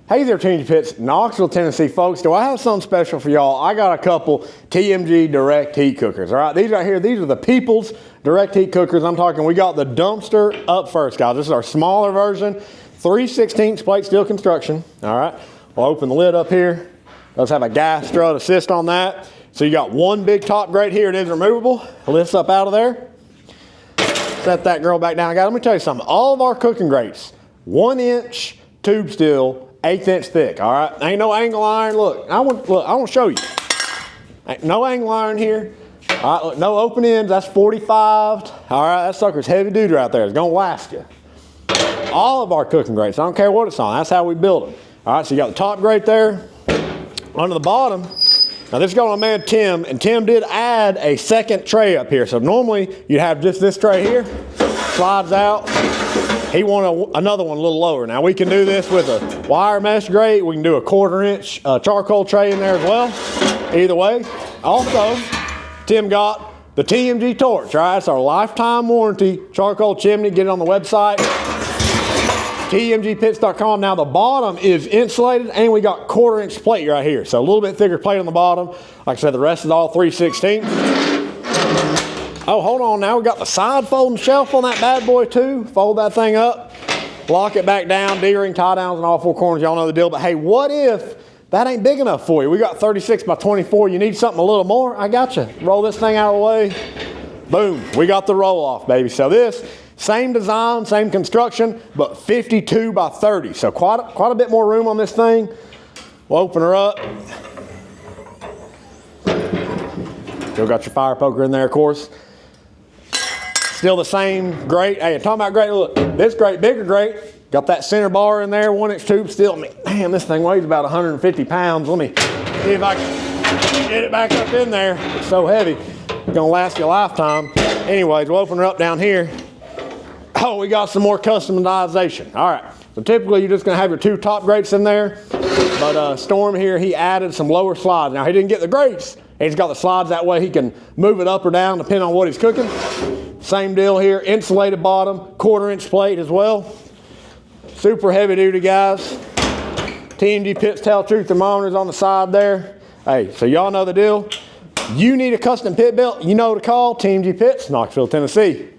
Hey there, TMG Pits, Knoxville, Tennessee, folks. Do I have something special for y'all? I got a couple TMG direct heat cookers. All right, these right here, these are the Peoples direct heat cookers. I'm talking, we got the dumpster up first, guys. This is our smaller version, 3/16 plate steel construction. All right, we'll open the lid up here. Does have a gas strut assist on that. So you got one big top grate here. It is removable. Lifts up out of there. Set that girl back down. Guys, let me tell you something. All of our cooking grates, 1-inch tube steel, 1/8 inch thick, all right? Ain't no angle iron. Look, I want to show you. Ain't no angle iron here. All right, look, no open ends. That's 45. All right, that sucker's heavy duty right there. It's gonna last you. All of our cooking grates, I don't care what it's on. That's how we build them. All right, so you got the top grate there. Under the bottom, now this is going to my man Tim, and Tim did add a second tray up here. So normally you'd have just this tray here, slides out. He wanted another one a little lower. Now we can do this with a wire mesh grate. We can do a 1/4 inch charcoal tray in there as well. Either way. Also, Tim got the TMG torch, all right? It's our lifetime warranty charcoal chimney. Get it on the website, tmgpits.com. Now the bottom is insulated and we got 1/4 inch plate right here. So a little bit thicker plate on the bottom. Like I said, the rest is all 3/16. Oh, hold on now. We got the side folding shelf on that bad boy too. Fold that thing up, lock it back down, D-ring, tie downs in all four corners. Y'all know the deal. But hey, what if that ain't big enough for you? We got 36 by 24. You need something a little more? I got you. Roll this thing out of the way. Boom. We got the roll off, baby. So this, same design, same construction, but 52 by 30. So quite a bit more room on this thing. We'll open her up. Still got your fire poker in there, of course. Still the same grate. Hey, talking about grate, look, this grate, bigger grate. Got that center bar in there, 1-inch tube steel. Man, this thing weighs about 150 pounds. Let me see if I can get it back up in there. It's so heavy. It's gonna last you a lifetime. Anyways, we'll open her up down here. Oh, we got some more customization. All right, so typically you're just gonna have your two top grates in there, but Storm here, he added some lower slides. Now he didn't get the grates, he's got the slides, that way he can move it up or down depending on what he's cooking. Same deal here, insulated bottom, 1/4 inch plate as well. Super heavy duty, guys. TMG Pits Tell Truth thermometers on the side there. Hey, so y'all know the deal. You need a custom pit built, you know to call TMG Pits, Knoxville, Tennessee.